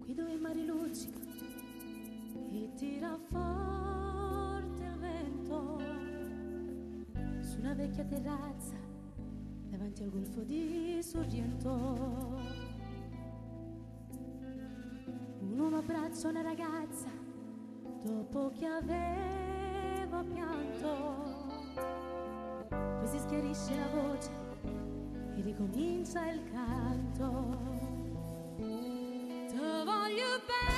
qui dove il mare luccica e tira forte il vento, su una vecchia terrazza davanti al golfo di Sorrento. Un uomo abbraccia una ragazza dopo che aveva pianto, poi si schiarisce la voce e ricomincia il canto. Te voglio bene.